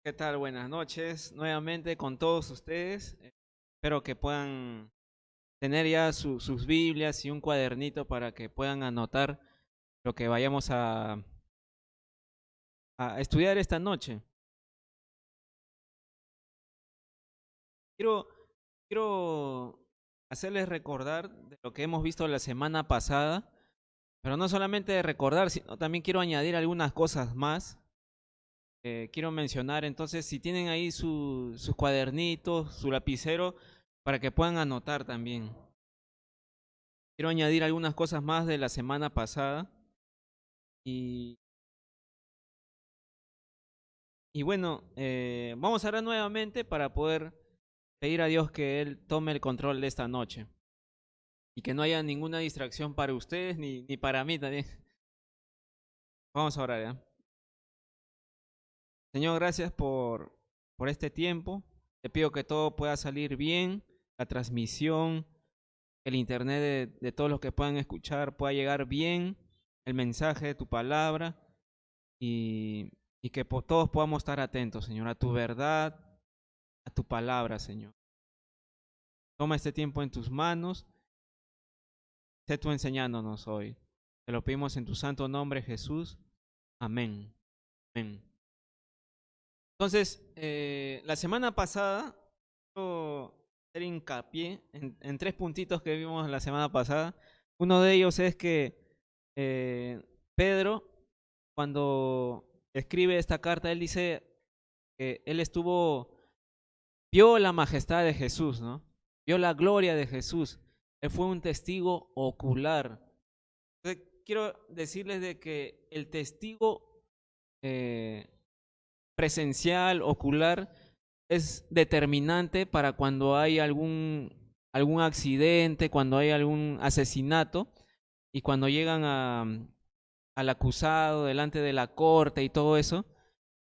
¿Qué tal? Buenas noches nuevamente con todos ustedes. Espero que puedan tener ya sus Biblias y un cuadernito para que puedan anotar lo que vayamos a estudiar esta noche. Quiero, quiero hacerles recordar de lo que hemos visto la semana pasada, pero no solamente recordar, sino también quiero añadir algunas cosas más. Quiero mencionar, entonces, si tienen ahí sus cuadernitos, su lapicero, para que puedan anotar también. Quiero añadir algunas cosas más de la semana pasada. Y, y bueno, vamos a orar nuevamente para poder pedir a Dios que Él tome el control de esta noche. Y que no haya ninguna distracción para ustedes ni para mí también. Vamos a orar, ¿ya? Señor, gracias por este tiempo. Te pido que todo pueda salir bien, la transmisión, el internet de todos los que puedan escuchar pueda llegar bien, el mensaje de tu palabra y, y que todos podamos estar atentos, Señor, a tu verdad, a tu palabra, Señor. Toma este tiempo en tus manos, sé tú enseñándonos hoy. Te lo pedimos en tu santo nombre, Jesús. Amén. Amén. Entonces, la semana pasada, quiero hacer hincapié en tres puntitos que vimos la semana pasada. Uno de ellos es que Pedro, cuando escribe esta carta, él dice que él vio la majestad de Jesús, ¿no? Vio la gloria de Jesús. Él fue un testigo ocular. Entonces, quiero decirles de que el testigo eh, presencial, ocular, es determinante para cuando hay algún accidente, cuando hay algún asesinato y cuando llegan al acusado delante de la corte y todo eso.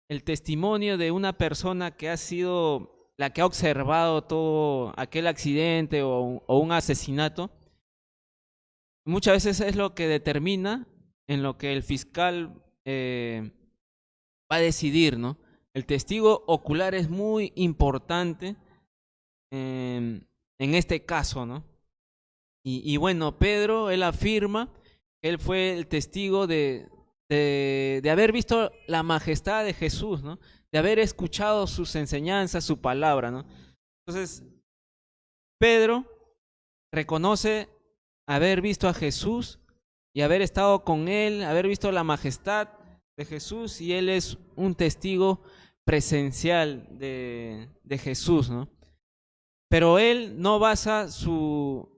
El testimonio de una persona que ha sido la que ha observado todo aquel accidente o un asesinato, muchas veces es lo que determina en lo que el fiscal va a decidir, ¿no? El testigo ocular es muy importante en este caso, ¿no? Y bueno, Pedro, él afirma que él fue el testigo de haber visto la majestad de Jesús, ¿no? De haber escuchado sus enseñanzas, su palabra, ¿no? Entonces, Pedro reconoce haber visto a Jesús y haber estado con él, haber visto la majestad de Jesús, y él es un testigo presencial de Jesús, ¿no? Pero él no basa su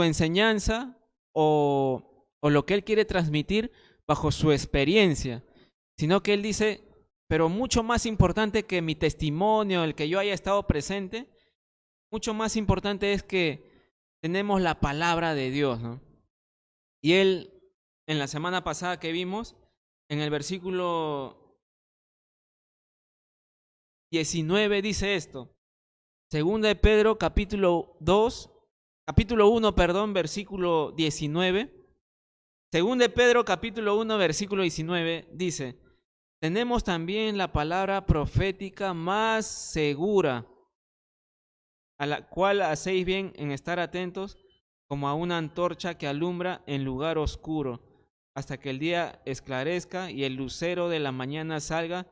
enseñanza o lo que él quiere transmitir bajo su experiencia, sino que él dice, pero mucho más importante que mi testimonio, el que yo haya estado presente, mucho más importante es que tenemos la palabra de Dios, ¿no? Y él, en la semana pasada que vimos, en el versículo 19 dice esto, segunda de Pedro capítulo 1, perdón, versículo 19. Según de Pedro capítulo 1 versículo 19 dice, tenemos también la palabra profética más segura, a la cual hacéis bien en estar atentos como a una antorcha que alumbra en lugar oscuro, hasta que el día esclarezca y el lucero de la mañana salga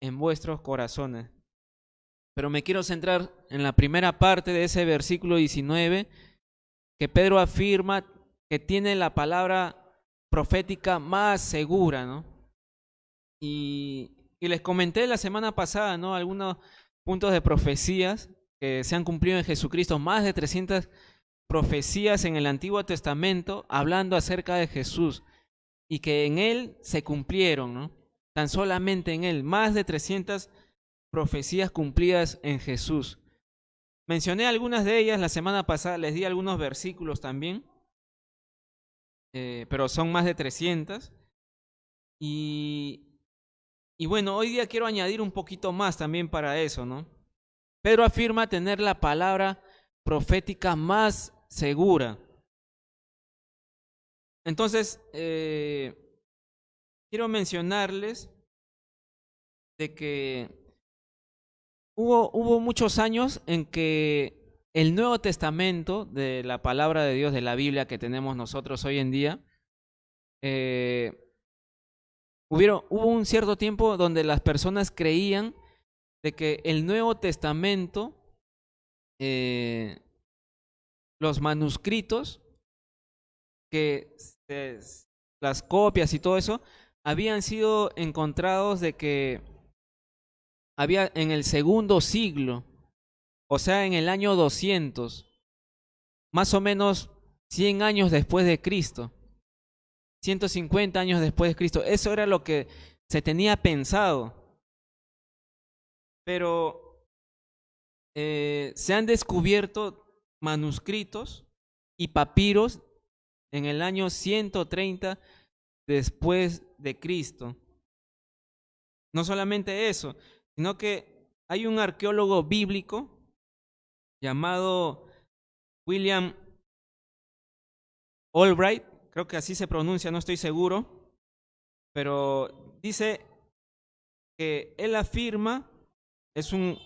en vuestros corazones. Pero me quiero centrar en la primera parte de ese versículo 19, que Pedro afirma que tiene la palabra profética más segura, ¿no? Y les comenté la semana pasada, ¿no? Algunos puntos de profecías que se han cumplido en Jesucristo, más de 300 profecías en el Antiguo Testamento hablando acerca de Jesús y que en Él se cumplieron, ¿no? Tan solamente en Él, más de 300 profecías cumplidas en Jesús. Mencioné algunas de ellas la semana pasada, les di algunos versículos también, pero son más de 300. Y, y bueno, hoy día quiero añadir un poquito más también para eso, ¿no? Pedro afirma tener la palabra profética más segura. Entonces, quiero mencionarles de que hubo muchos años en que el Nuevo Testamento de la palabra de Dios, de la Biblia que tenemos nosotros hoy en día, eh, hubo un cierto tiempo donde las personas creían de que el Nuevo Testamento, eh, los manuscritos, que las copias y todo eso, habían sido encontrados de que había en el segundo siglo, o sea, en el año 200, más o menos 100 años después de Cristo, 150 años después de Cristo. Eso era lo que se tenía pensado. Pero se han descubierto manuscritos y papiros en el año 130 después de Cristo. No solamente eso, sino que hay un arqueólogo bíblico llamado William Albright, creo que así se pronuncia, no estoy seguro, pero dice que él afirma, es un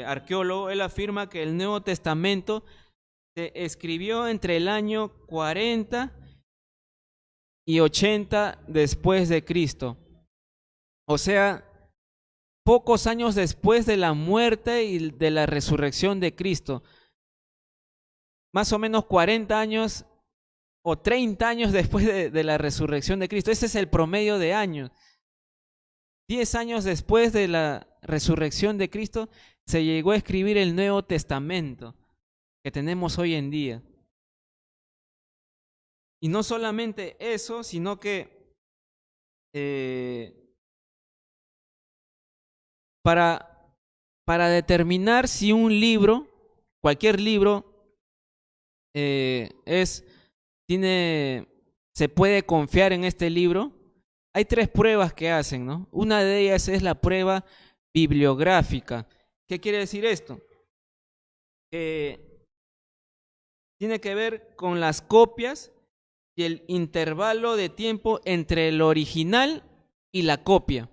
arqueólogo, él afirma que el Nuevo Testamento se escribió entre el año 40 y 80 después de Cristo. O sea, pocos años después de la muerte y de la resurrección de Cristo. Más o menos 40 años o 30 años después de la resurrección de Cristo. Ese es el promedio de años. 10 años después de la resurrección de Cristo se llegó a escribir el Nuevo Testamento que tenemos hoy en día. Y no solamente eso, sino que para determinar si un libro, cualquier libro, se puede confiar en este libro, hay 3 pruebas que hacen, ¿no? Una de ellas es la prueba bibliográfica. ¿Qué quiere decir esto? Tiene que ver con las copias y el intervalo de tiempo entre el original y la copia.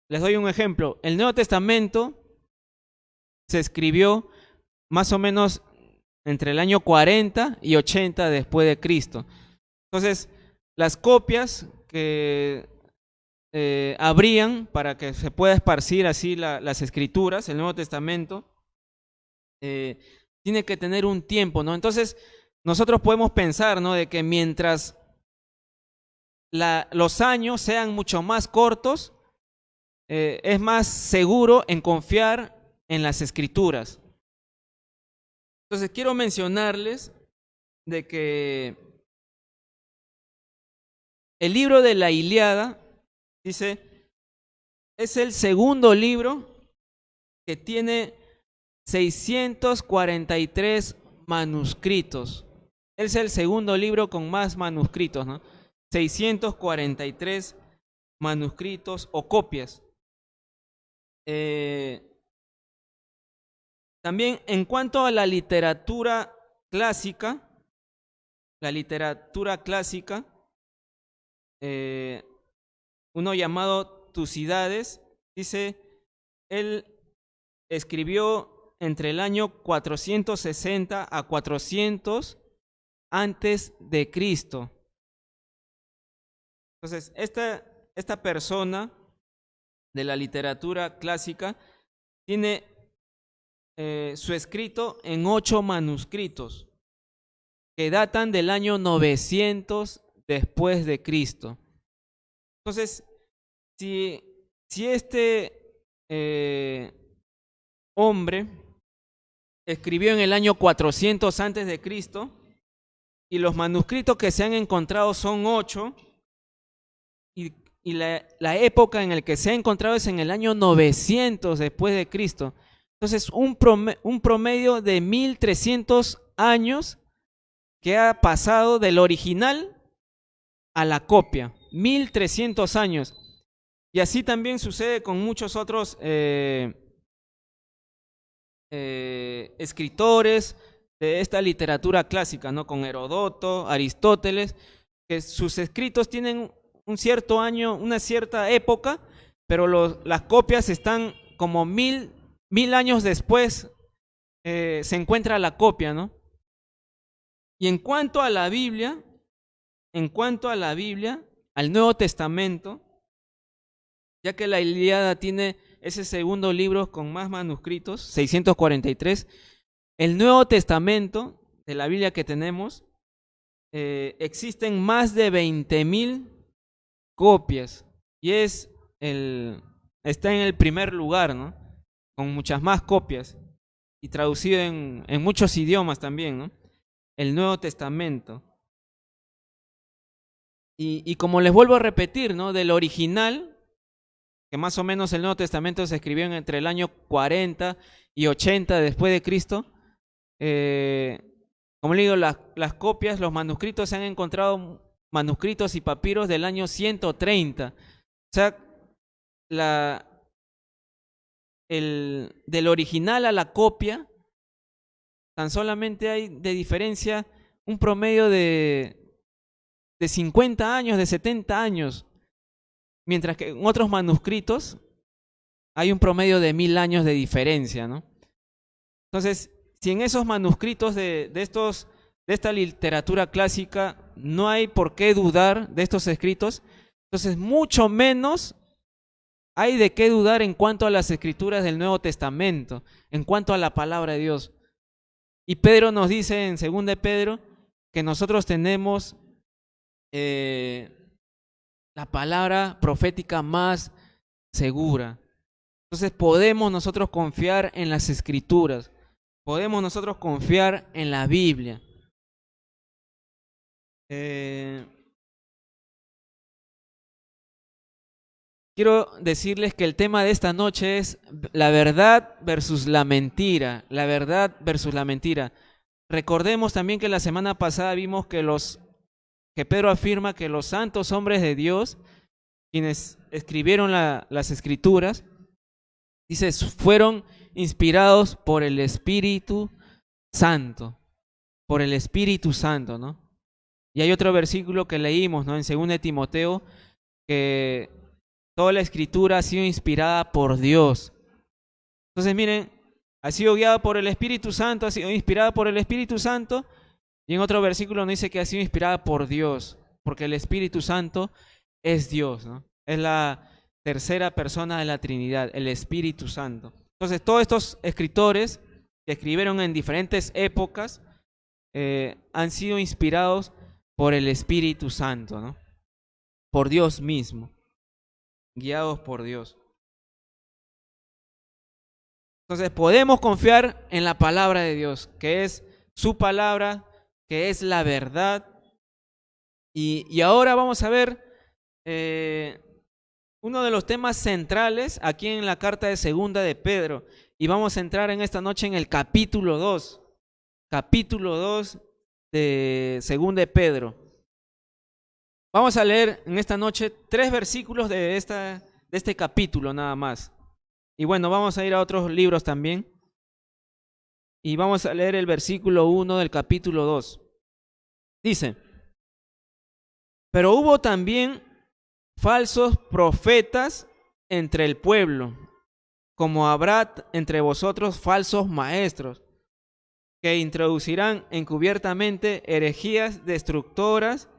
Les doy un ejemplo. El Nuevo Testamento se escribió más o menos entre el año 40 y 80 después de Cristo. Entonces, las copias que habrían para que se pueda esparcir así las escrituras, el Nuevo Testamento, tiene que tener un tiempo, ¿no? Entonces, nosotros podemos pensar, ¿no?, de que mientras los años sean mucho más cortos, es más seguro en confiar en las escrituras. Entonces, quiero mencionarles de que el libro de la Ilíada, dice, es el segundo libro que tiene 643 manuscritos. Es el segundo libro con más manuscritos, ¿no? 643 manuscritos o copias. También en cuanto a la literatura clásica, uno llamado Tucídides, dice, él escribió entre el año 460 a 400 antes de Cristo. Entonces, esta persona de la literatura clásica tiene su escrito en 8 manuscritos que datan del año 900 después de Cristo. Entonces, si este hombre escribió en el año 400 antes de Cristo y los manuscritos que se han encontrado son 8 y la época en la que se ha encontrado es en el año 900 después de Cristo. Entonces, un promedio de 1300 años que ha pasado del original a la copia. 1300 años. Y así también sucede con muchos otros escritores de esta literatura clásica, ¿no? Con Herodoto, Aristóteles, que sus escritos tienen un cierto año, una cierta época, pero las copias están como mil años después, se encuentra la copia, ¿no? Y en cuanto a la Biblia, al Nuevo Testamento, ya que la Ilíada tiene ese segundo libro con más manuscritos, 643, el Nuevo Testamento de la Biblia que tenemos, existen más de 20,000 copias y está en el primer lugar, ¿no? Con muchas más copias y traducido en muchos idiomas también, ¿no? El Nuevo Testamento. Y como les vuelvo a repetir, ¿no? Del original, que más o menos el Nuevo Testamento se escribió entre el año 40 y 80 después de Cristo, como le digo, las copias, los manuscritos, se han encontrado manuscritos y papiros del año 130. O sea, del original a la copia, tan solamente hay de diferencia un promedio de 50 años, de 70 años, mientras que en otros manuscritos hay un promedio de 1000 años de diferencia, ¿no? Entonces, si en esos manuscritos de esta literatura clásica no hay por qué dudar de estos escritos, entonces mucho menos hay de qué dudar en cuanto a las escrituras del Nuevo Testamento, en cuanto a la palabra de Dios. Y Pedro nos dice en 2 de Pedro que nosotros tenemos la palabra profética más segura. Entonces podemos nosotros confiar en las escrituras, podemos nosotros confiar en la Biblia. Quiero decirles que el tema de esta noche es la verdad versus la mentira, la verdad versus la mentira. Recordemos también que la semana pasada vimos que Pedro afirma que los santos hombres de Dios, quienes escribieron las escrituras, dice, fueron inspirados por el Espíritu Santo, ¿no? Y hay otro versículo que leímos, ¿no? En 2 de Timoteo, que toda la escritura ha sido inspirada por Dios. Entonces, miren, ha sido guiada por el Espíritu Santo, ha sido inspirada por el Espíritu Santo, y en otro versículo nos dice que ha sido inspirada por Dios, porque el Espíritu Santo es Dios, ¿no? Es la tercera persona de la Trinidad, el Espíritu Santo. Entonces, todos estos escritores que escribieron en diferentes épocas han sido inspirados por el Espíritu Santo, ¿no? Por Dios mismo, guiados por Dios. Entonces, podemos confiar en la palabra de Dios, que es su palabra, que es la verdad. Y ahora vamos a ver uno de los temas centrales aquí en la carta de 2 de Pedro. Y vamos a entrar en esta noche en el capítulo 2. Capítulo 2 de 2 de Pedro. Vamos a leer en esta noche 3 versículos de este capítulo nada más. Y bueno, vamos a ir a otros libros también. Y vamos a leer el versículo 1 del capítulo 2. Dice: pero hubo también falsos profetas entre el pueblo, como habrá entre vosotros falsos maestros, que introducirán encubiertamente herejías destructoras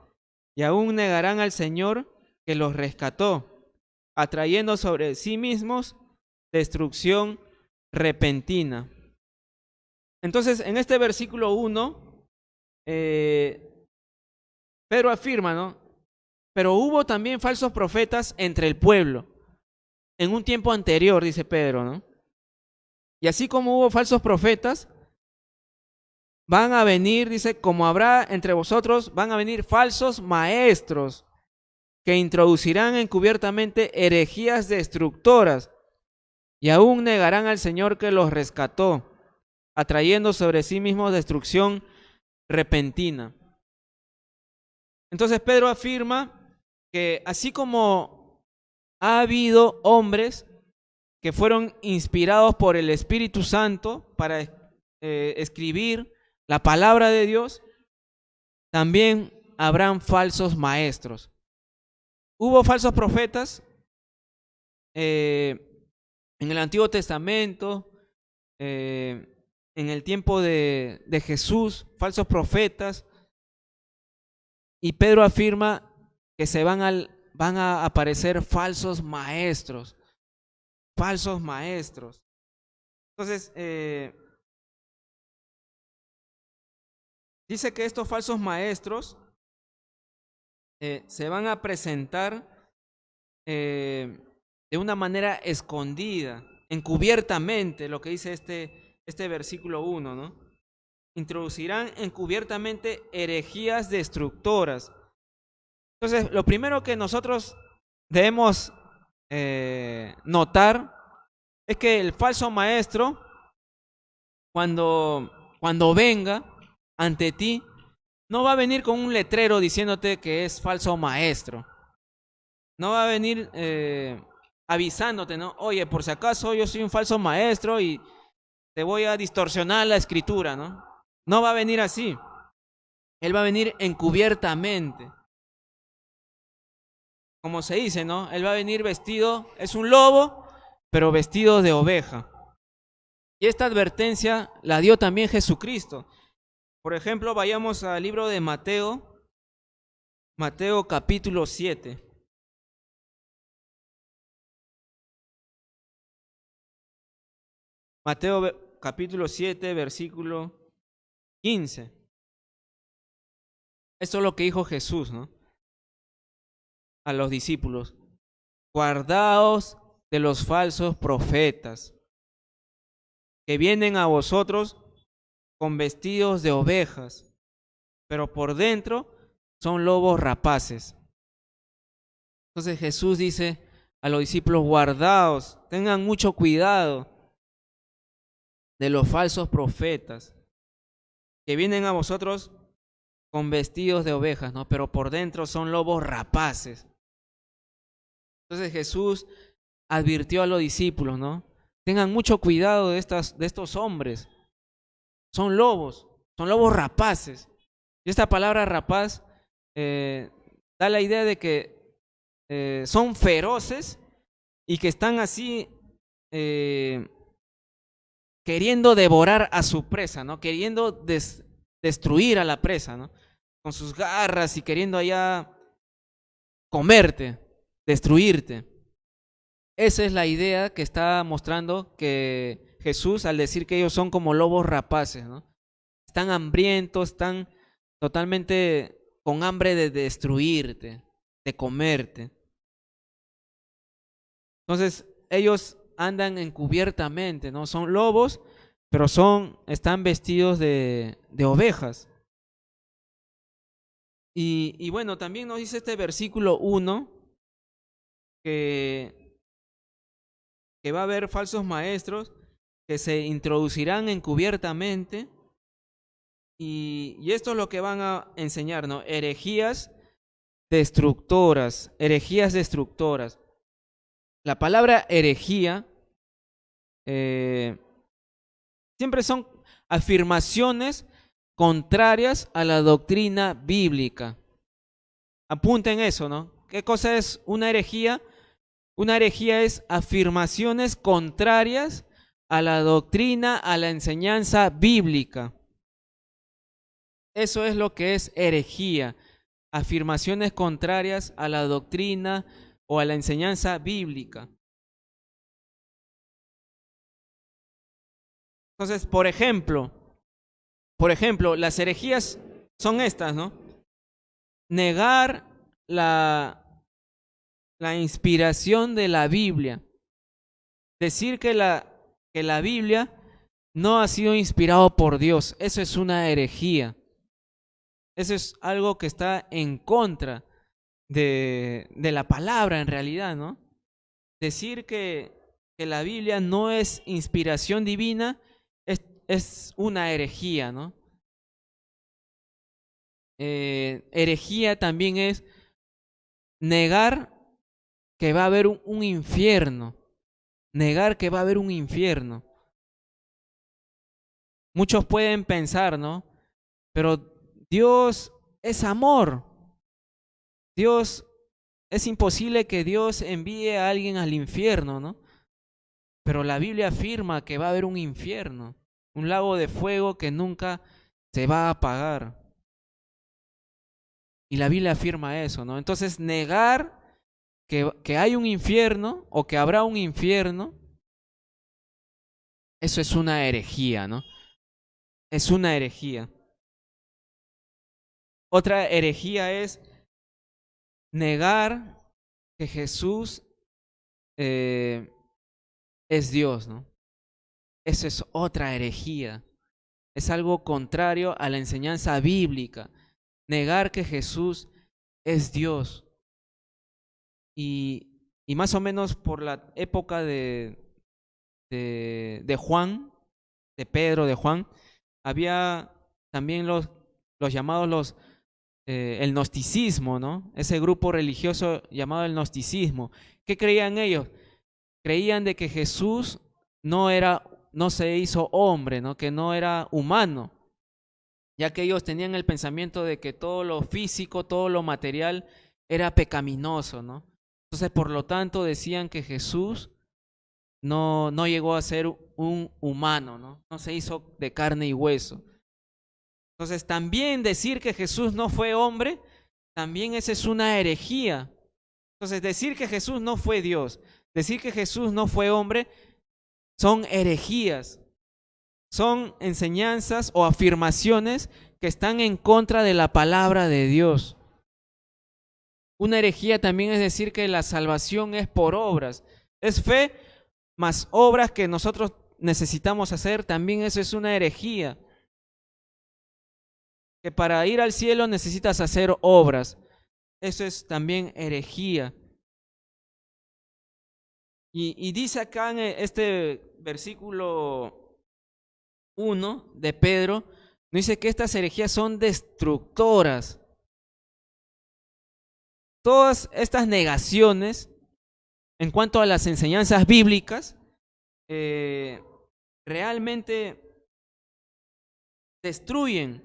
y aún negarán al Señor que los rescató, atrayendo sobre sí mismos destrucción repentina. Entonces, en este versículo 1, Pedro afirma, ¿no? Pero hubo también falsos profetas entre el pueblo, en un tiempo anterior, dice Pedro, ¿no? Y así como hubo falsos profetas, van a venir, dice, como habrá entre vosotros, van a venir falsos maestros que introducirán encubiertamente herejías destructoras y aún negarán al Señor que los rescató, atrayendo sobre sí mismos destrucción repentina. Entonces Pedro afirma que así como ha habido hombres que fueron inspirados por el Espíritu Santo para escribir la palabra de Dios, también habrán falsos maestros. Hubo falsos profetas en el Antiguo Testamento, en el tiempo de Jesús, falsos profetas, y Pedro afirma que van a aparecer falsos maestros, falsos maestros. Entonces, dice que estos falsos maestros se van a presentar de una manera escondida, encubiertamente, lo que dice este versículo 1, ¿no? Introducirán encubiertamente herejías destructoras. Entonces, lo primero que nosotros debemos notar es que el falso maestro, cuando venga ante ti, no va a venir con un letrero diciéndote que es falso maestro. No va a venir avisándote, ¿no? Oye, por si acaso yo soy un falso maestro y te voy a distorsionar la escritura, ¿no? No va a venir así. Él va a venir encubiertamente. Como se dice, ¿no? Él va a venir vestido, es un lobo, pero vestido de oveja. Y esta advertencia la dio también Jesucristo. Por ejemplo, vayamos al libro de Mateo, Mateo capítulo 7. Mateo capítulo 7, versículo 15. Esto es lo que dijo Jesús, ¿no? A los discípulos. Guardaos de los falsos profetas, que vienen a vosotros con vestidos de ovejas, pero por dentro son lobos rapaces. Entonces Jesús dice a los discípulos, guardaos, tengan mucho cuidado de los falsos profetas, que vienen a vosotros con vestidos de ovejas, ¿no? Pero por dentro son lobos rapaces. Entonces Jesús advirtió a los discípulos, ¿no? Tengan mucho cuidado de estos hombres. Son lobos rapaces. Y esta palabra rapaz da la idea de que son feroces y que están así queriendo devorar a su presa, ¿no? Queriendo destruir a la presa, ¿no? Con sus garras y queriendo allá comerte, destruirte. Esa es la idea que está mostrando que Jesús al decir que ellos son como lobos rapaces, ¿no? Están hambrientos, están totalmente con hambre de destruirte, de comerte. Entonces, ellos andan encubiertamente, ¿no? Son lobos, pero están vestidos de ovejas. Y bueno, también nos dice este versículo 1 que va a haber falsos maestros que se introducirán encubiertamente y esto es lo que van a enseñar, ¿no? Herejías destructoras, herejías destructoras. La palabra herejía siempre son afirmaciones contrarias a la doctrina bíblica. Apunten eso, ¿no? ¿Qué cosa es una herejía? Una herejía es afirmaciones contrarias a la doctrina, a la enseñanza bíblica. Eso es lo que es herejía. Afirmaciones contrarias a la doctrina o a la enseñanza bíblica. Entonces, por ejemplo, las herejías son estas, ¿no? Negar la inspiración de la Biblia. Decir que la Biblia no ha sido inspirado por Dios. Eso es una herejía. Eso es algo que está en contra de la palabra en realidad, ¿no? Decir que la Biblia no es inspiración divina es una herejía, ¿no? Herejía también es negar que va a haber un infierno. Negar que va a haber un infierno. Muchos pueden pensar, ¿no? Pero Dios es amor. Dios es imposible que Dios envíe a alguien al infierno, ¿no? Pero la Biblia afirma que va a haber un infierno, un lago de fuego que nunca se va a apagar. Y la Biblia afirma eso, ¿no? Entonces, negar que hay un infierno o que habrá un infierno, eso es una herejía, ¿no? Es una herejía. Otra herejía es negar que Jesús es Dios, ¿no? Eso es otra herejía. Es algo contrario a la enseñanza bíblica. Negar que Jesús es Dios. Y más o menos por la época de Juan, de Pedro, de Juan, había también los llamados el gnosticismo, ¿no? Ese grupo religioso llamado el gnosticismo. ¿Qué creían ellos? Creían de que Jesús no se hizo hombre, ¿no? Que no era humano, ya que ellos tenían el pensamiento de que todo lo físico, todo lo material era pecaminoso, ¿no? Entonces, por lo tanto, decían que Jesús no llegó a ser un humano, ¿no? No se hizo de carne y hueso. Entonces, también decir que Jesús no fue hombre, también esa es una herejía. Entonces, decir que Jesús no fue Dios, decir que Jesús no fue hombre, son herejías. Son enseñanzas o afirmaciones que están en contra de la palabra de Dios. Una herejía también es decir que la salvación es por obras. Es fe más obras que nosotros necesitamos hacer. También eso es una herejía. Que para ir al cielo necesitas hacer obras. Eso es también herejía. Y dice acá en este versículo 1 de Pedro, dice que estas herejías son destructoras. Todas estas negaciones en cuanto a las enseñanzas bíblicas realmente destruyen.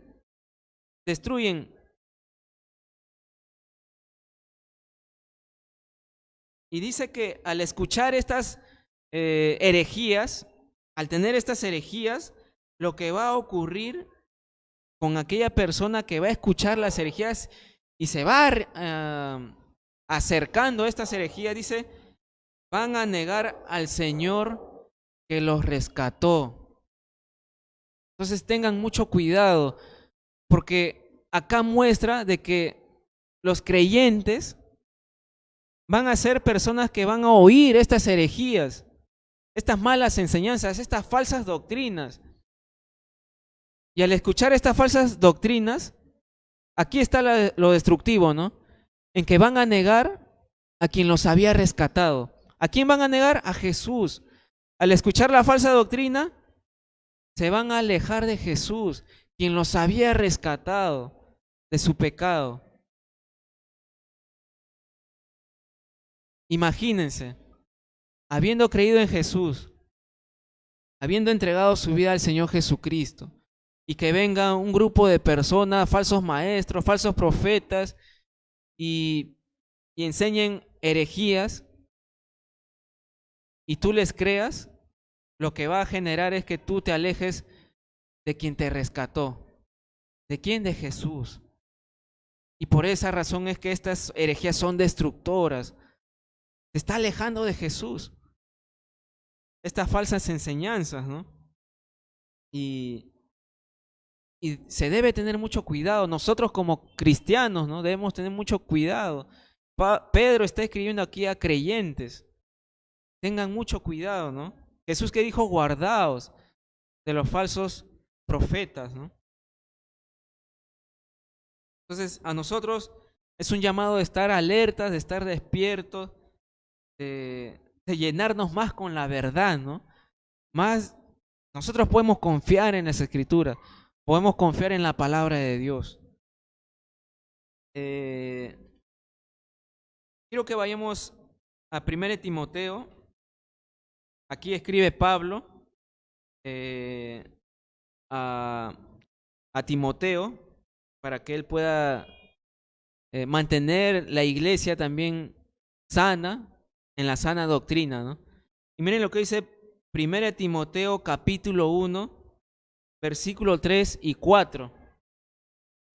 Y dice que al escuchar estas herejías, al tener estas herejías, lo que va a ocurrir con aquella persona que va a escuchar las herejías y se va acercando a estas herejías, dice, van a negar al Señor que los rescató. Entonces tengan mucho cuidado, porque acá muestra de que los creyentes van a ser personas que van a oír estas herejías, estas malas enseñanzas, estas falsas doctrinas. Y al escuchar estas falsas doctrinas, aquí está lo destructivo, ¿no? En que van a negar a quien los había rescatado. ¿A quién van a negar? A Jesús. Al escuchar la falsa doctrina, se van a alejar de Jesús, quien los había rescatado de su pecado. Imagínense, habiendo creído en Jesús, habiendo entregado su vida al Señor Jesucristo, y que venga un grupo de personas, falsos maestros, falsos profetas, y enseñen herejías, y tú les creas, lo que va a generar es que tú te alejes de quien te rescató. ¿De quién? De Jesús. Y por esa razón es que estas herejías son destructoras. Te está alejando de Jesús. Estas falsas enseñanzas, ¿no? Y se debe tener mucho cuidado. Nosotros como cristianos, ¿no? Debemos tener mucho cuidado. Pedro está escribiendo aquí a creyentes. Tengan mucho cuidado, ¿no? Jesús que dijo, guardaos de los falsos profetas, ¿no? Entonces, a nosotros es un llamado de estar alertas, de estar despiertos, de llenarnos más con la verdad, ¿no? Más, nosotros podemos confiar en las Escrituras, podemos confiar en la palabra de Dios. Quiero que vayamos a 1 Timoteo. Aquí escribe Pablo a Timoteo para que él pueda mantener la iglesia también sana, en la sana doctrina, ¿no? Y miren lo que dice 1 Timoteo capítulo 1, versículo 3 y 4.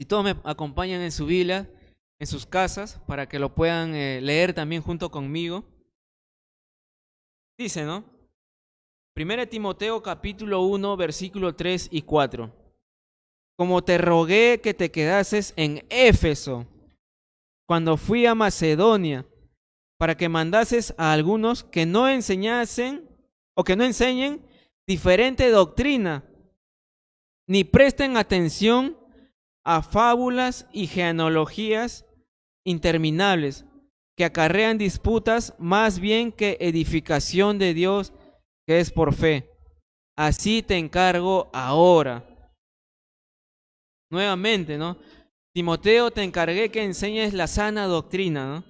Si todos me acompañan en su Biblia, en sus casas, para que lo puedan leer también junto conmigo. Dice, ¿no? 1 Timoteo capítulo 1, versículo 3 y 4. Como te rogué que te quedases en Éfeso cuando fui a Macedonia, para que mandases a algunos que no enseñasen o que no enseñen diferente doctrina, ni presten atención a fábulas y genealogías interminables que acarrean disputas más bien que edificación de Dios que es por fe. Así te encargo ahora. Nuevamente, ¿no? Timoteo, te encargué que enseñes la sana doctrina, ¿no?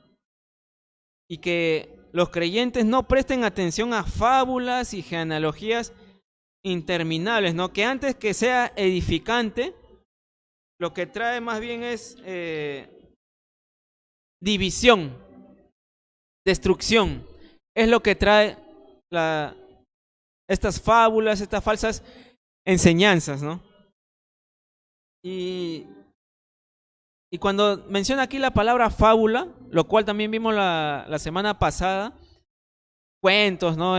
Y que los creyentes no presten atención a fábulas y genealogías interminables, ¿no? Que antes que sea edificante, lo que trae más bien es división, destrucción. Es lo que trae estas fábulas, estas falsas enseñanzas, ¿no? Y cuando menciona aquí la palabra fábula, lo cual también vimos la semana pasada, cuentos, ¿no?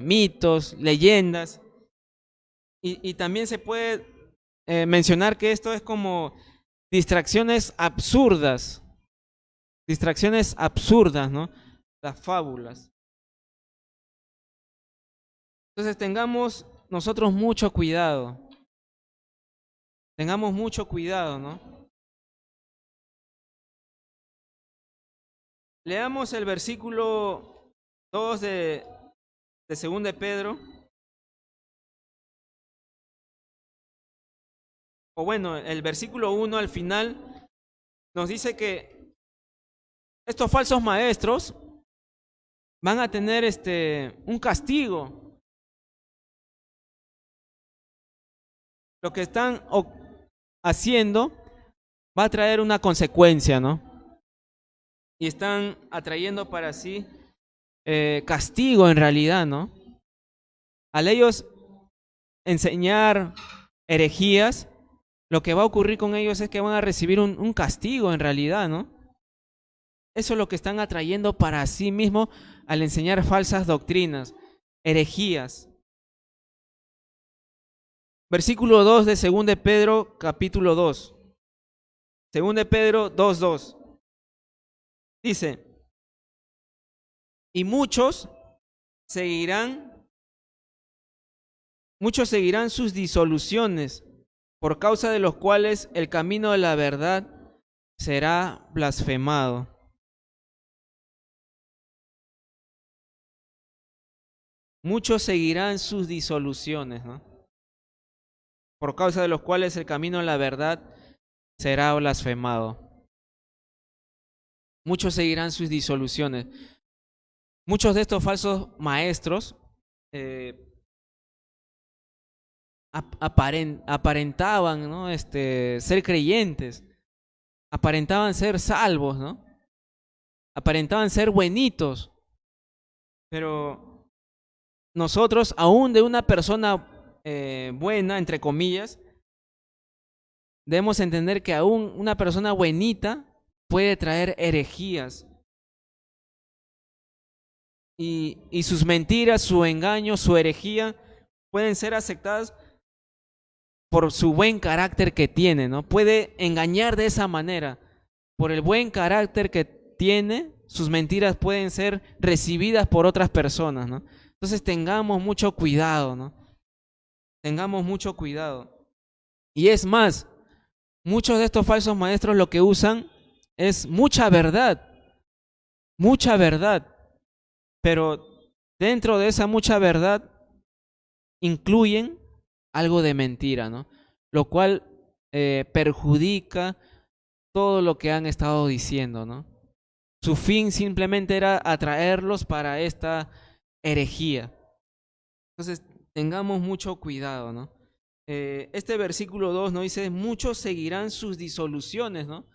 Mitos, leyendas. Y también se puede mencionar que esto es como distracciones absurdas, ¿no? Las fábulas. Entonces tengamos nosotros mucho cuidado. Tengamos mucho cuidado, ¿no? Leamos el versículo 2 de 2 de Pedro. O bueno, el versículo 1 al final nos dice que estos falsos maestros van a tener un castigo. Lo que están haciendo va a traer una consecuencia, ¿no? Y están atrayendo para sí castigo en realidad, ¿no? Al ellos enseñar herejías, lo que va a ocurrir con ellos es que van a recibir un castigo en realidad, ¿no? Eso es lo que están atrayendo para sí mismo al enseñar falsas doctrinas, herejías. Versículo 2 de 2 de Pedro, capítulo 2. 2 de Pedro 2:2. Dice, y muchos seguirán sus disoluciones, por causa de los cuales el camino de la verdad será blasfemado. Muchos seguirán sus disoluciones, ¿no? Por causa de los cuales el camino de la verdad será blasfemado. Muchos seguirán sus disoluciones. Muchos de estos falsos maestros aparentaban, ¿no? Ser creyentes, aparentaban ser salvos, ¿no? Aparentaban ser buenitos, pero nosotros, aún de una persona buena, entre comillas, debemos entender que aún una persona buenita puede traer herejías. Y sus mentiras, su engaño, su herejía pueden ser aceptadas por su buen carácter que tiene, ¿no? Puede engañar de esa manera. Por el buen carácter que tiene, sus mentiras pueden ser recibidas por otras personas, ¿no? Entonces tengamos mucho cuidado, ¿no? Tengamos mucho cuidado. Y es más, muchos de estos falsos maestros lo que usan es mucha verdad, pero dentro de esa mucha verdad incluyen algo de mentira, ¿no? Lo cual perjudica todo lo que han estado diciendo, ¿no? Su fin simplemente era atraerlos para esta herejía. Entonces, tengamos mucho cuidado, ¿no? Este versículo 2 nos dice, muchos seguirán sus disoluciones, ¿no?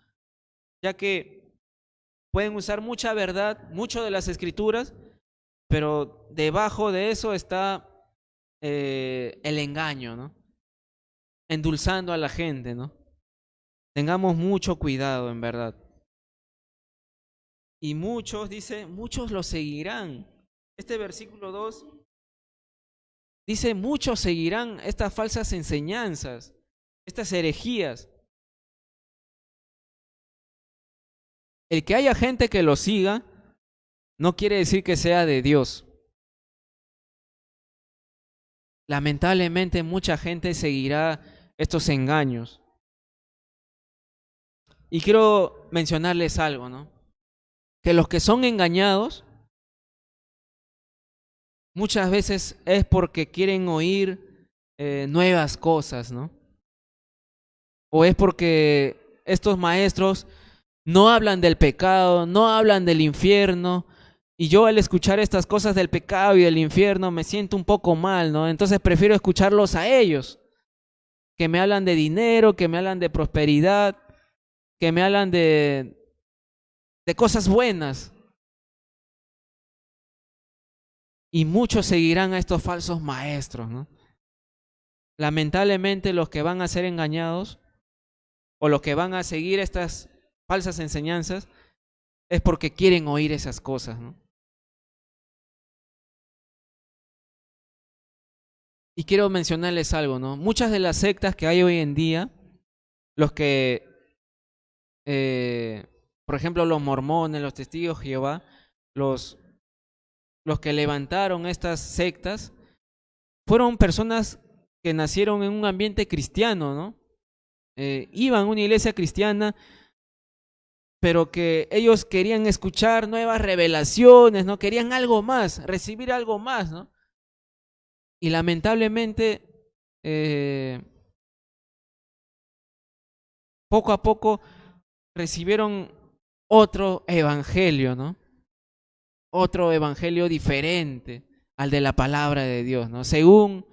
Ya que pueden usar mucha verdad, mucho de las escrituras, pero debajo de eso está el engaño, ¿no? Endulzando a la gente, ¿no? Tengamos mucho cuidado, en verdad. Y muchos, dice, muchos lo seguirán. Este versículo 2 dice, muchos seguirán estas falsas enseñanzas, estas herejías. El que haya gente que lo siga no quiere decir que sea de Dios. Lamentablemente mucha gente seguirá estos engaños. Y quiero mencionarles algo, ¿no? Que los que son engañados muchas veces es porque quieren oír nuevas cosas, ¿no? O es porque estos maestros no hablan del pecado, no hablan del infierno, y yo al escuchar estas cosas del pecado y del infierno me siento un poco mal, ¿no? Entonces prefiero escucharlos a ellos, que me hablan de dinero, que me hablan de prosperidad, que me hablan de cosas buenas. Y muchos seguirán a estos falsos maestros, ¿no? Lamentablemente los que van a ser engañados o los que van a seguir estas falsas enseñanzas es porque quieren oír esas cosas, ¿no? Y quiero mencionarles algo, ¿no? Muchas de las sectas que hay hoy en día, los que, por ejemplo, los mormones, los testigos de Jehová, los, los que levantaron estas sectas, fueron personas que nacieron en un ambiente cristiano, ¿no? Iban a una iglesia cristiana, pero que ellos querían escuchar nuevas revelaciones, ¿no? Querían algo más, recibir algo más, ¿no? Y lamentablemente, poco a poco recibieron otro evangelio, ¿no? Otro evangelio diferente al de la palabra de Dios, ¿no? Según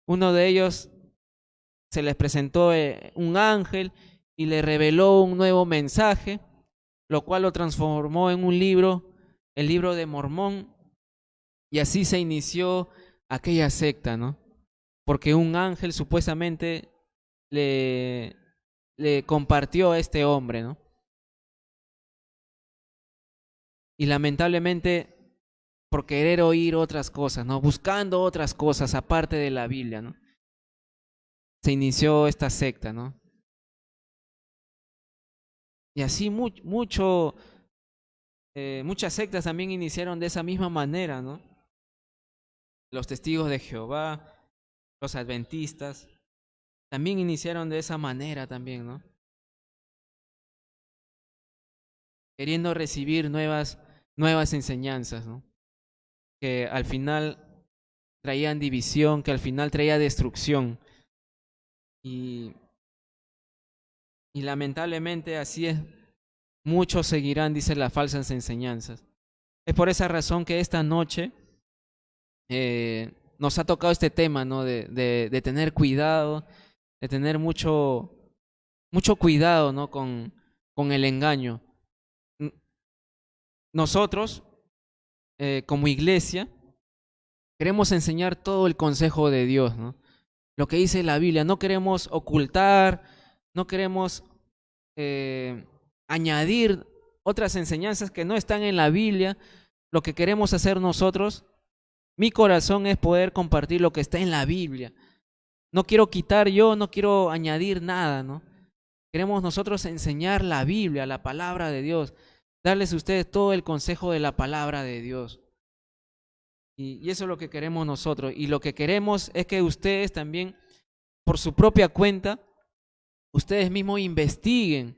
uno de ellos se les presentó un ángel y le reveló un nuevo mensaje, lo cual lo transformó en un libro, el libro de Mormón, y así se inició aquella secta, ¿no? Porque un ángel supuestamente le compartió a este hombre, ¿no? Y lamentablemente, por querer oír otras cosas, ¿no? Buscando otras cosas aparte de la Biblia, ¿no? Se inició esta secta, ¿no? Y así muchas sectas también iniciaron de esa misma manera, ¿no? Los testigos de Jehová, los adventistas, también iniciaron de esa manera también, ¿no? Queriendo recibir nuevas enseñanzas, ¿no? Que al final traían división, que al final traía destrucción. Y lamentablemente así es. Muchos seguirán, dice, las falsas enseñanzas. Es por esa razón que esta noche nos ha tocado este tema, ¿no? De tener cuidado, de tener mucho cuidado, ¿no? Con el engaño. Nosotros, como iglesia, queremos enseñar todo el consejo de Dios, ¿no? Lo que dice la Biblia. No queremos ocultar, no queremos añadir otras enseñanzas que no están en la Biblia. Lo que queremos hacer nosotros, mi corazón, es poder compartir lo que está en la Biblia. No quiero quitar yo, no quiero añadir nada, ¿no? Queremos nosotros enseñar la Biblia, la palabra de Dios, darles a ustedes todo el consejo de la palabra de Dios. Y eso es lo que queremos nosotros. Y lo que queremos es que ustedes también, por su propia cuenta, ustedes mismos investiguen,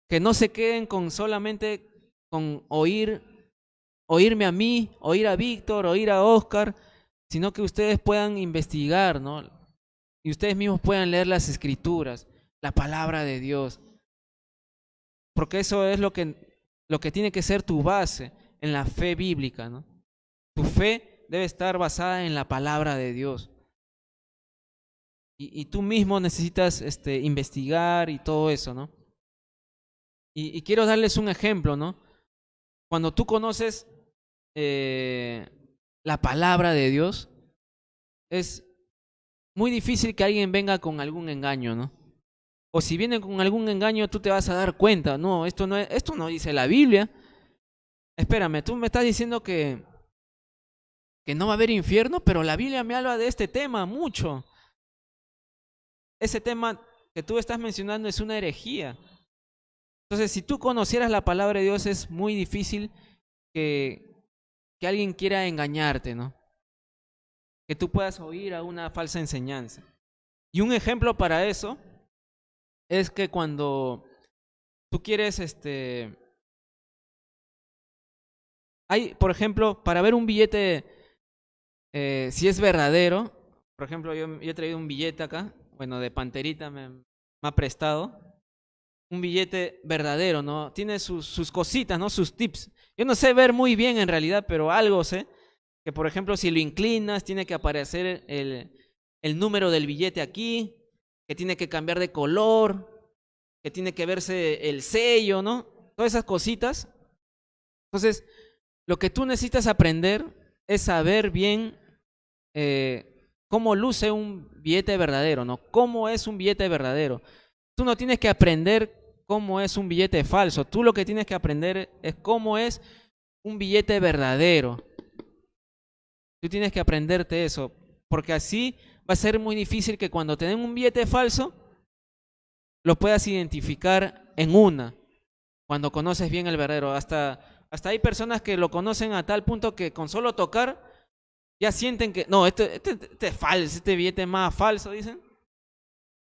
que no se queden con solamente con oírme a mí, oír a Víctor, oír a Oscar, sino que ustedes puedan investigar, ¿no? Y ustedes mismos puedan leer las escrituras, la palabra de Dios. Porque eso es lo que tiene que ser tu base en la fe bíblica, ¿no? Tu fe debe estar basada en la palabra de Dios. Y tú mismo necesitas investigar y todo eso, ¿no? Y quiero darles un ejemplo, ¿no? Cuando tú conoces la palabra de Dios, es muy difícil que alguien venga con algún engaño, ¿no? O si viene con algún engaño, tú te vas a dar cuenta, no, esto no dice la Biblia. Espérame, tú me estás diciendo que no va a haber infierno, pero la Biblia me habla de este tema mucho. Ese tema que tú estás mencionando es una herejía. Entonces, si tú conocieras la palabra de Dios, es muy difícil que alguien quiera engañarte, ¿no? Que tú puedas oír a una falsa enseñanza. Y un ejemplo para eso es que cuando tú quieres, hay, por ejemplo, para ver un billete, si es verdadero, por ejemplo, yo he traído un billete acá, bueno, de Panterita me ha prestado, un billete verdadero, ¿no? Tiene sus cositas, ¿no? Sus tips. Yo no sé ver muy bien en realidad, pero algo sé. Que por ejemplo, si lo inclinas, tiene que aparecer el número del billete aquí, que tiene que cambiar de color, que tiene que verse el sello, ¿no? Todas esas cositas. Entonces, lo que tú necesitas aprender es saber bien cómo luce un billete verdadero, ¿no? ¿Cómo es un billete verdadero? Tú no tienes que aprender cómo es un billete falso. Tú lo que tienes que aprender es cómo es un billete verdadero. Tú tienes que aprenderte eso, porque así va a ser muy difícil que cuando te den un billete falso, lo puedas identificar en una, cuando conoces bien el verdadero. Hasta hay personas que lo conocen a tal punto que con solo tocar ya sienten que, no, este es falso, este billete es más falso, dicen.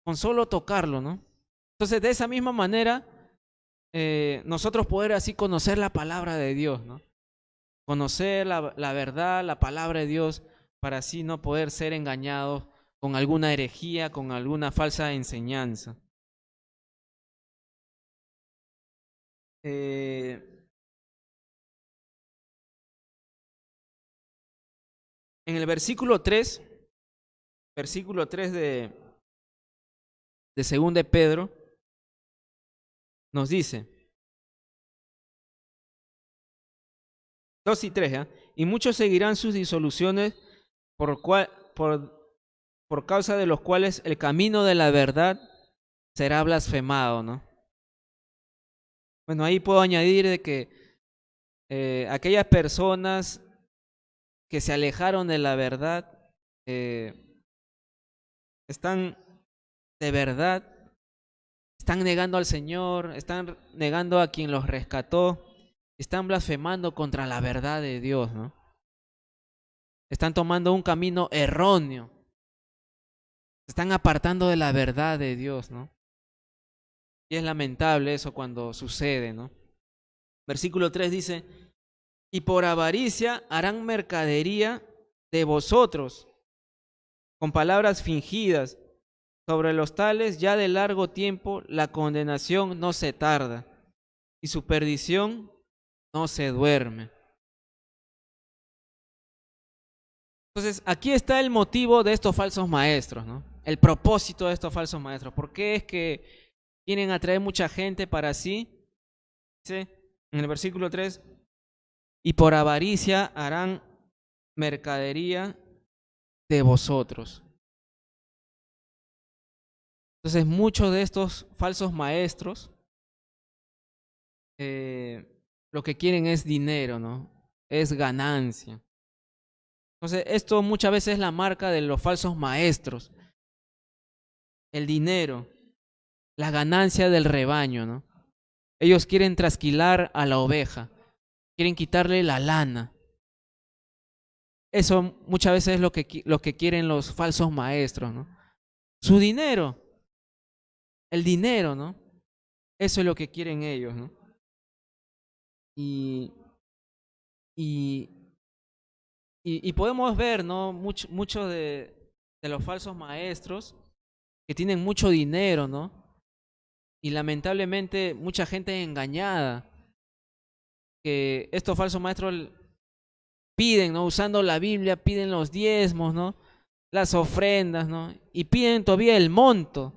Con solo tocarlo, ¿no? Entonces, de esa misma manera, nosotros poder así conocer la palabra de Dios, ¿no? Conocer la verdad, la palabra de Dios, para así no poder ser engañados con alguna herejía, con alguna falsa enseñanza. En el versículo 3 de 2 de Pedro, nos dice, 2 y 3, ¿eh? Y muchos seguirán sus disoluciones por, por causa de los cuales el camino de la verdad será blasfemado, ¿no? Bueno, ahí puedo añadir de que aquellas personas que se alejaron de la verdad eh, están de verdad, están negando al Señor, están negando a quien los rescató, están blasfemando contra la verdad de Dios, ¿no? Están tomando un camino erróneo, se están apartando de la verdad de Dios, ¿no? Y es lamentable eso cuando sucede, ¿no? Versículo 3 dice, y por avaricia harán mercadería de vosotros, con palabras fingidas. Sobre los tales ya de largo tiempo la condenación no se tarda, y su perdición no se duerme. Entonces, aquí está el motivo de estos falsos maestros, ¿no? El propósito de estos falsos maestros. ¿Por qué es que quieren atraer mucha gente para sí? Dice en el versículo 3, y por avaricia harán mercadería de vosotros. Entonces, muchos de estos falsos maestros lo que quieren es dinero, ¿no? Es ganancia. Entonces, esto muchas veces es la marca de los falsos maestros. El dinero, la ganancia del rebaño, ¿no? Ellos quieren trasquilar a la oveja, quieren quitarle la lana. Eso muchas veces es lo que quieren los falsos maestros, ¿no? Su dinero, el dinero, ¿no? Eso es lo que quieren ellos, ¿no? Y, y, y podemos ver, ¿no? Muchos de los falsos maestros que tienen mucho dinero, ¿no? Y lamentablemente mucha gente engañada, que estos falsos maestros piden, ¿no? Usando la Biblia, piden los diezmos, ¿no? Las ofrendas, ¿no? Y piden todavía el monto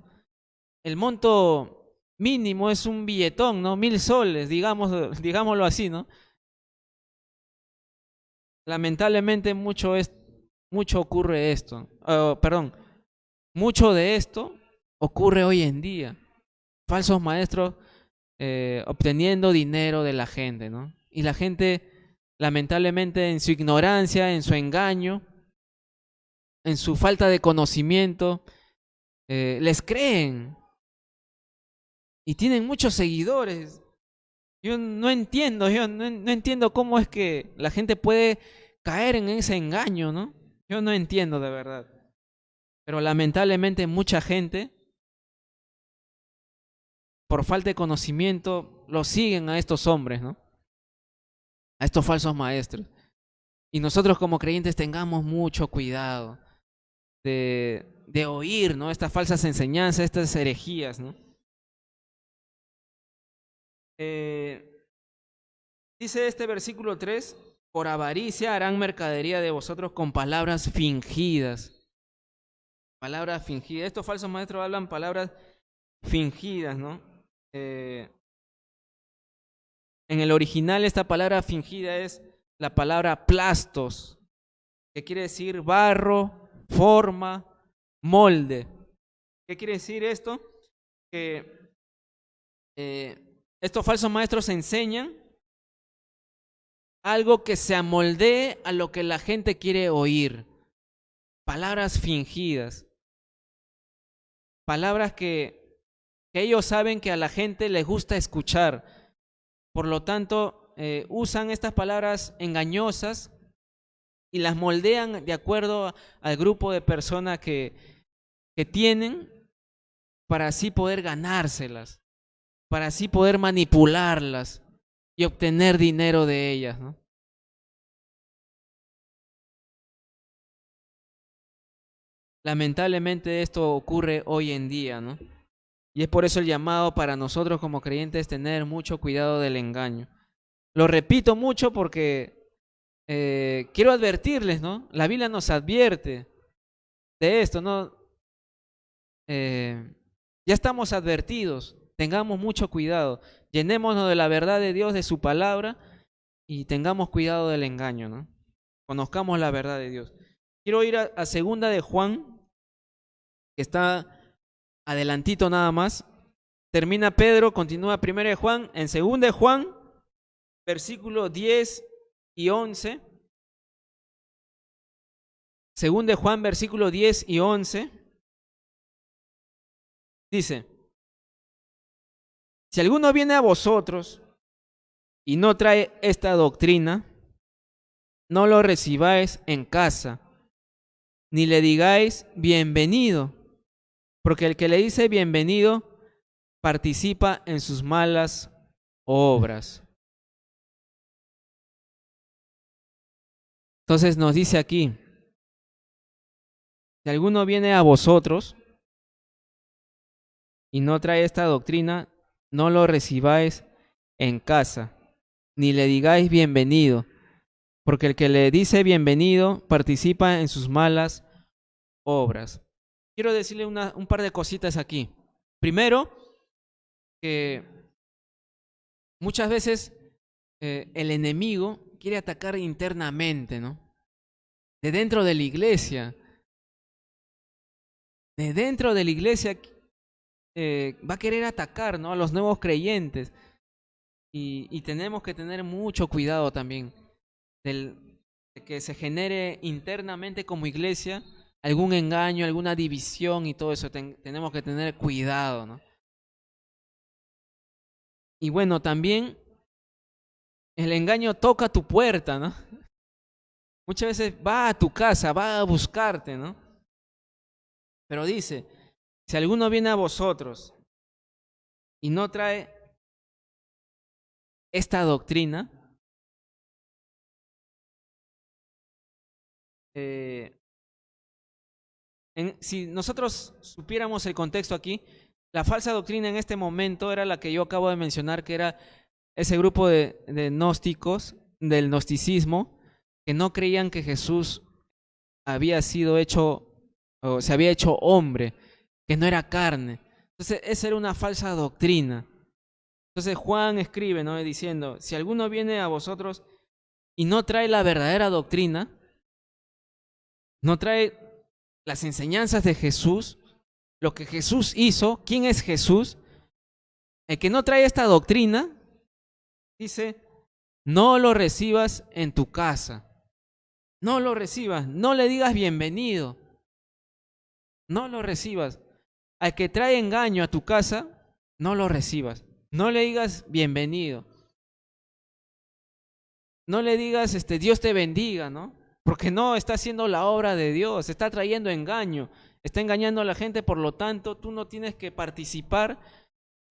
mínimo es un billetón, ¿no? 1.000 soles, digámoslo así, ¿no? Lamentablemente mucho ocurre esto, perdón, mucho de esto ocurre hoy en día. Falsos maestros obteniendo dinero de la gente, ¿no? Y la gente, lamentablemente, en su ignorancia, en su engaño, en su falta de conocimiento, les creen y tienen muchos seguidores. Yo no entiendo, no entiendo cómo es que la gente puede caer en ese engaño, ¿no? Yo no entiendo de verdad. Pero lamentablemente mucha gente, por falta de conocimiento, lo siguen a estos hombres, ¿no? A estos falsos maestros. Y nosotros como creyentes tengamos mucho cuidado de oír, ¿no? Estas falsas enseñanzas, estas herejías, ¿no? Dice este versículo 3: por avaricia harán mercadería de vosotros con palabras fingidas. Palabras fingidas. Estos falsos maestros hablan palabras fingidas, ¿no? En el original esta palabra fingida es la palabra plastos, que quiere decir barro, forma, molde. ¿Qué quiere decir esto? Que estos falsos maestros enseñan algo que se amoldee a lo que la gente quiere oír. Palabras fingidas. Palabras que ellos saben que a la gente les gusta escuchar. Por lo tanto, usan estas palabras engañosas y las moldean de acuerdo al grupo de personas que tienen, para así poder ganárselas, para así poder manipularlas y obtener dinero de ellas, ¿no? Lamentablemente esto ocurre hoy en día, ¿no? Y es por eso el llamado para nosotros como creyentes es tener mucho cuidado del engaño. Lo repito mucho porque quiero advertirles, ¿no? La Biblia nos advierte de esto, ¿no? Ya estamos advertidos, tengamos mucho cuidado, llenémonos de la verdad de Dios, de su palabra, y tengamos cuidado del engaño, ¿no? Conozcamos la verdad de Dios. Quiero ir a segunda de Juan, que está adelantito nada más. Termina Pedro, continúa primera de Juan, en segunda de Juan, versículo 10 y 11. Segunda de Juan, versículo 10 y 11. Dice: si alguno viene a vosotros y no trae esta doctrina, no lo recibáis en casa, ni le digáis bienvenido, porque el que le dice bienvenido participa en sus malas obras. Entonces nos dice aquí: si alguno viene a vosotros y no trae esta doctrina, no lo recibáis en casa, ni le digáis bienvenido, porque el que le dice bienvenido participa en sus malas obras. Quiero decirle un par de cositas aquí. Primero, que muchas veces el enemigo quiere atacar internamente, ¿no? De dentro de la iglesia. De dentro de la iglesia va a querer atacar, ¿no? A los nuevos creyentes. Y tenemos que tener mucho cuidado también de que se genere internamente como iglesia algún engaño, alguna división y todo eso. Tenemos que tener cuidado, ¿no? Y bueno, también el engaño toca tu puerta, ¿no? Muchas veces va a tu casa, va a buscarte, ¿no? Pero dice: si alguno viene a vosotros y no trae esta doctrina, si nosotros supiéramos el contexto aquí, la falsa doctrina en este momento era la que yo acabo de mencionar, que era ese grupo de gnósticos, del gnosticismo, que no creían que Jesús había sido hecho, o se había hecho hombre, que no era carne. Entonces, esa era una falsa doctrina. Entonces Juan escribe, ¿no? Diciendo, si alguno viene a vosotros y no trae la verdadera doctrina, no trae las enseñanzas de Jesús, lo que Jesús hizo, ¿quién es Jesús? El que no trae esta doctrina, dice, no lo recibas en tu casa. No lo recibas, no le digas bienvenido. No lo recibas. Al que trae engaño a tu casa, no lo recibas. No le digas bienvenido. No le digas Dios te bendiga, ¿no? Porque no está haciendo la obra de Dios, está trayendo engaño, está engañando a la gente, por lo tanto, tú no tienes que participar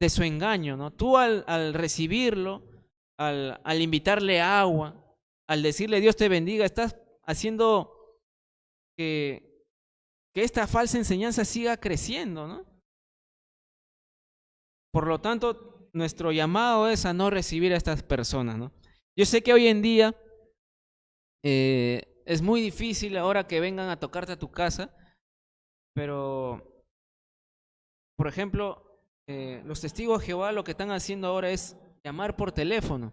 de su engaño, ¿no? Tú al recibirlo, al invitarle agua, al decirle Dios te bendiga, estás haciendo que esta falsa enseñanza siga creciendo, ¿no? Por lo tanto, nuestro llamado es a no recibir a estas personas, ¿no? Yo sé que hoy en día es muy difícil ahora que vengan a tocarte a tu casa, pero, por ejemplo, los testigos de Jehová lo que están haciendo ahora es llamar por teléfono.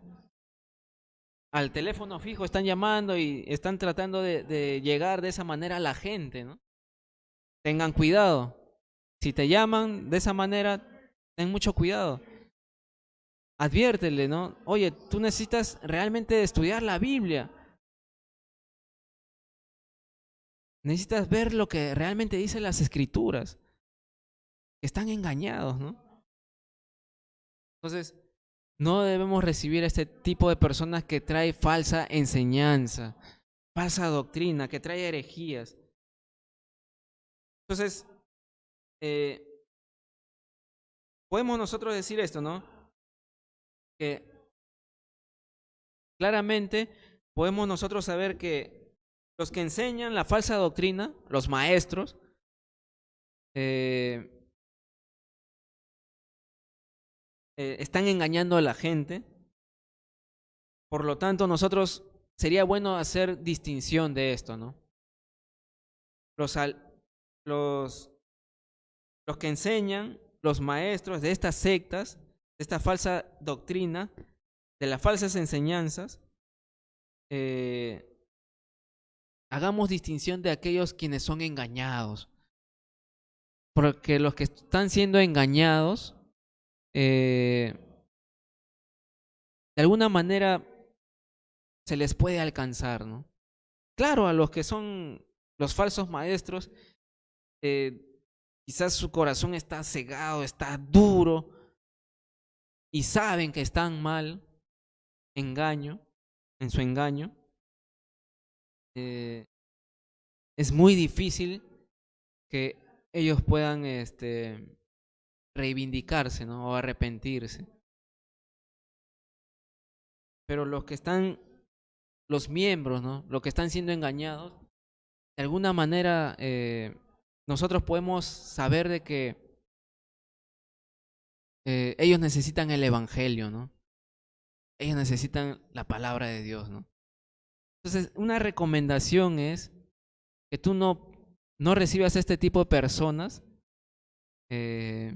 Al teléfono fijo están llamando y están tratando de llegar de esa manera a la gente, ¿no? Tengan cuidado. Si te llaman de esa manera, ten mucho cuidado. Adviértele, ¿no? Oye, tú necesitas realmente estudiar la Biblia. Necesitas ver lo que realmente dicen las Escrituras. Están engañados, ¿no? Entonces, no debemos recibir a este tipo de personas que trae falsa enseñanza, falsa doctrina, que trae herejías. Entonces, podemos nosotros decir esto, ¿no? Que claramente podemos nosotros saber que los que enseñan la falsa doctrina, los maestros, están engañando a la gente. Por lo tanto, nosotros sería bueno hacer distinción de esto, ¿no? Los, los, los que enseñan, los maestros de estas sectas, de esta falsa doctrina, de las falsas enseñanzas, hagamos distinción de aquellos quienes son engañados. Porque los que están siendo engañados, de alguna manera se les puede alcanzar, ¿no? Claro, a los que son los falsos maestros, quizás su corazón está cegado, está duro, y saben que están mal, engaño, en su engaño. Es muy difícil que ellos puedan reivindicarse, ¿no? O arrepentirse. Pero los que están, los miembros, ¿no? Los que están siendo engañados, de alguna manera nosotros podemos saber de que ellos necesitan el evangelio, ¿no? Ellos necesitan la palabra de Dios, ¿no? Entonces, una recomendación es que tú no recibas a este tipo de personas, que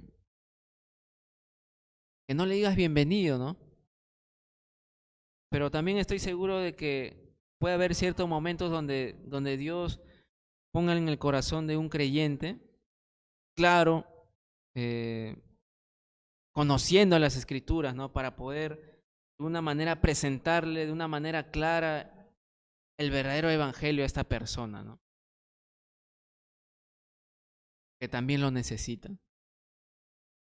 no le digas bienvenido, ¿no? Pero también estoy seguro de que puede haber ciertos momentos donde Dios ponga en el corazón de un creyente, claro, conociendo las Escrituras, ¿no? Para poder de una manera presentarle de una manera clara el verdadero evangelio a esta persona, ¿no? Que también lo necesita.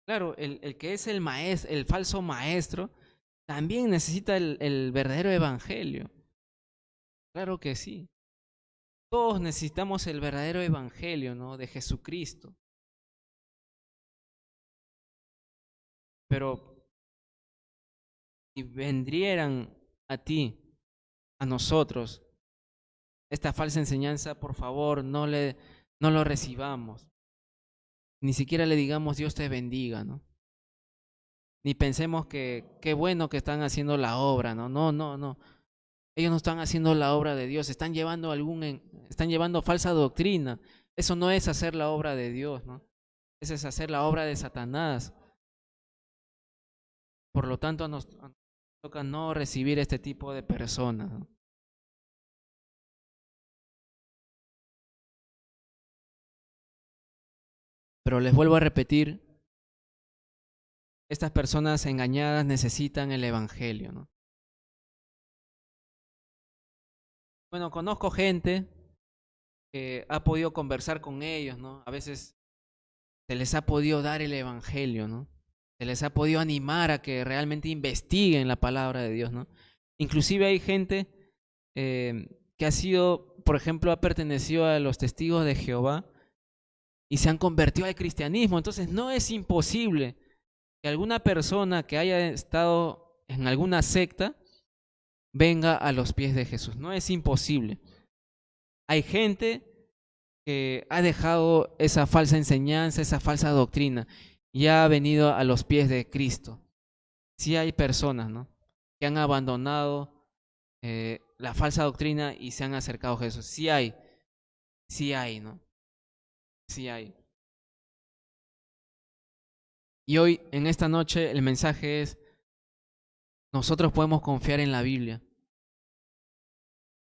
Claro, el que es el maestro, el falso maestro, también necesita el verdadero evangelio. Claro que sí. Todos necesitamos el verdadero evangelio, ¿no? De Jesucristo. Pero si vendrían a ti, a nosotros, esta falsa enseñanza, por favor, no lo recibamos. Ni siquiera le digamos Dios te bendiga, ¿no? Ni pensemos que qué bueno que están haciendo la obra, ¿no? No, no, no. Ellos no están haciendo la obra de Dios, están llevando falsa doctrina. Eso no es hacer la obra de Dios, ¿no? ese es hacer la obra de Satanás. Por lo tanto, nos toca no recibir este tipo de personas, ¿no? Pero les vuelvo a repetir, estas personas engañadas necesitan el evangelio, ¿no? Bueno, conozco gente que ha podido conversar con ellos, ¿no? A veces se les ha podido dar el evangelio, ¿no? Se les ha podido animar a que realmente investiguen la palabra de Dios, ¿no? Inclusive hay gente que ha sido, por ejemplo, ha pertenecido a los testigos de Jehová y se han convertido al cristianismo. Entonces no es imposible que alguna persona que haya estado en alguna secta venga a los pies de Jesús. No es imposible. Hay gente que ha dejado esa falsa enseñanza, esa falsa doctrina y ha venido a los pies de Cristo. Sí hay personas, ¿no?, que han abandonado la falsa doctrina y se han acercado a Jesús. Sí hay, ¿no? Sí hay. Y hoy, en esta noche, el mensaje es, nosotros podemos confiar en la Biblia.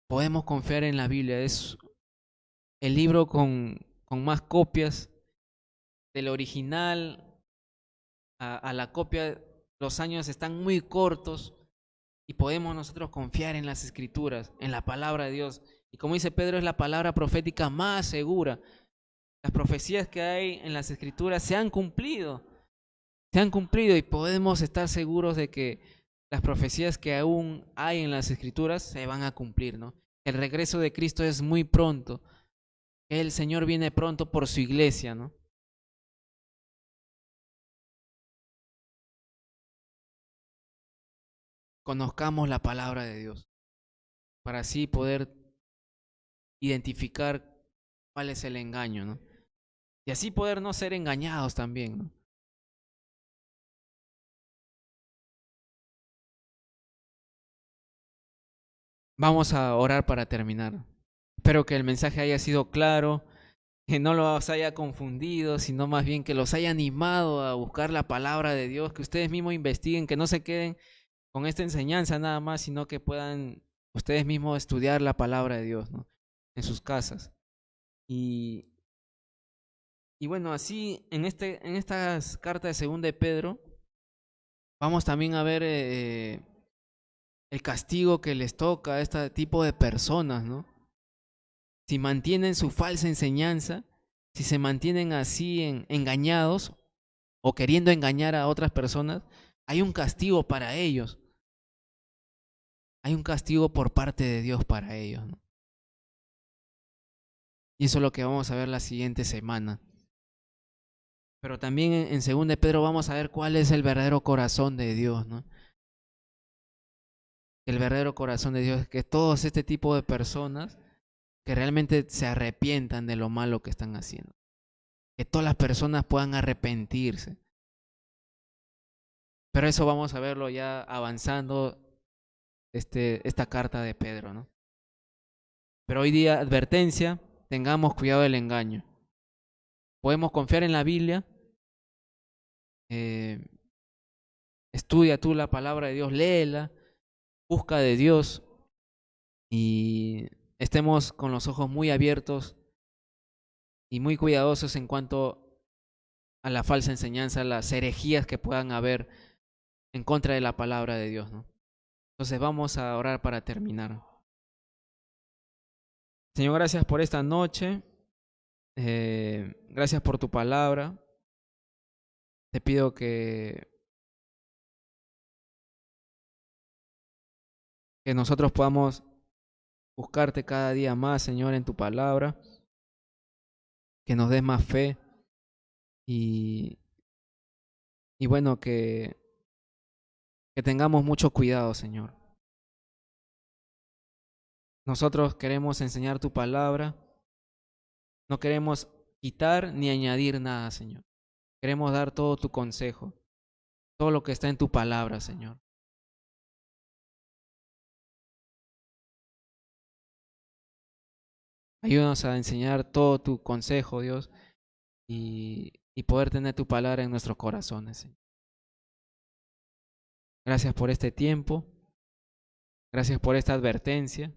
Podemos confiar en la Biblia. Es el libro con más copias del original a la copia. Los años están muy cortos y podemos nosotros confiar en las Escrituras, en la palabra de Dios. Y como dice Pedro, es la palabra profética más segura. Las profecías que hay en las Escrituras se han cumplido y podemos estar seguros de que las profecías que aún hay en las Escrituras se van a cumplir, ¿no? El regreso de Cristo es muy pronto. El Señor viene pronto por su iglesia, ¿no? Conozcamos la palabra de Dios para así poder identificar cuál es el engaño, ¿no? Y así poder no ser engañados también, ¿no? Vamos a orar para terminar. Espero que el mensaje haya sido claro, que no los haya confundido, sino más bien que los haya animado a buscar la palabra de Dios, que ustedes mismos investiguen, que no se queden con esta enseñanza nada más, sino que puedan ustedes mismos estudiar la palabra de Dios, ¿no?, en sus casas. Y, y bueno, así en estas cartas de segunda de Pedro, vamos también a ver el castigo que les toca a este tipo de personas, ¿no? Si mantienen su falsa enseñanza, si se mantienen así engañados o queriendo engañar a otras personas, hay un castigo para ellos. Hay un castigo por parte de Dios para ellos, ¿no? Y eso es lo que vamos a ver la siguiente semana. Pero también en 2 de Pedro vamos a ver cuál es el verdadero corazón de Dios, ¿no? El verdadero corazón de Dios es que todos este tipo de personas que realmente se arrepientan de lo malo que están haciendo. Que todas las personas puedan arrepentirse. Pero eso vamos a verlo ya avanzando esta carta de Pedro, ¿no? Pero hoy día, advertencia, tengamos cuidado del engaño. Podemos confiar en la Biblia. Eh, Estudia tú la palabra de Dios, léela, busca de Dios y estemos con los ojos muy abiertos y muy cuidadosos en cuanto a la falsa enseñanza, las herejías que puedan haber en contra de la palabra de Dios, ¿no? Entonces vamos a orar para terminar. Señor, gracias por esta noche. Gracias por tu palabra. Te pido que nosotros podamos buscarte cada día más, Señor, en tu palabra, que nos des más fe y, y bueno, que tengamos mucho cuidado, Señor. Nosotros queremos enseñar tu palabra, no queremos quitar ni añadir nada, Señor. Queremos dar todo tu consejo, todo lo que está en tu palabra, Señor. Ayúdanos a enseñar todo tu consejo, Dios, y y poder tener tu palabra en nuestros corazones, Señor. Gracias por este tiempo, gracias por esta advertencia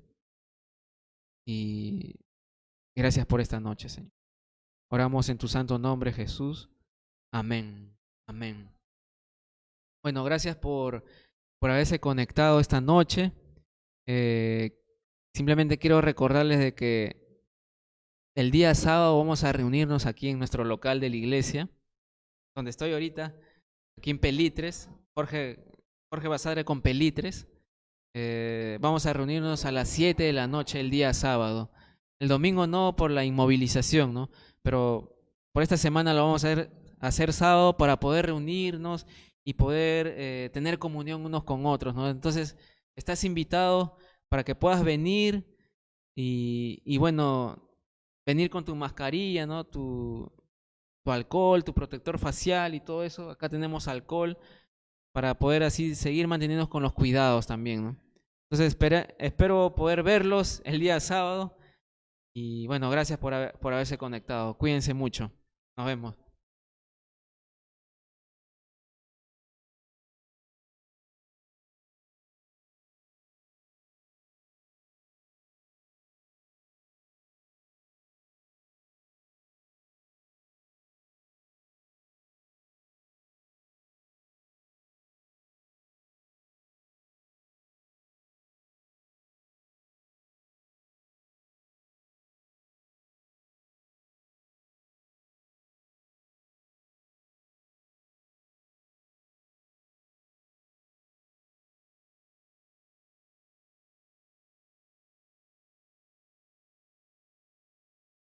y gracias por esta noche, Señor. Oramos en tu santo nombre, Jesús. Amén. Amén. Bueno, gracias por haberse conectado esta noche. Simplemente quiero recordarles de que el día sábado vamos a reunirnos aquí en nuestro local de la iglesia, donde estoy ahorita, aquí en Pelitres, Jorge Basadre con Pelitres. Vamos a reunirnos a las 7 de la noche el día sábado. El domingo no por la inmovilización, ¿no? Pero por esta semana lo vamos a hacer sábado para poder reunirnos y poder tener comunión unos con otros, ¿no? Entonces, estás invitado para que puedas venir y bueno, venir con tu mascarilla, ¿no? Tu alcohol, tu protector facial y todo eso. Acá tenemos alcohol para poder así seguir manteniéndonos con los cuidados también, ¿no? Entonces espero poder verlos el día sábado y bueno, gracias por haberse conectado. Cuídense mucho. Nos vemos.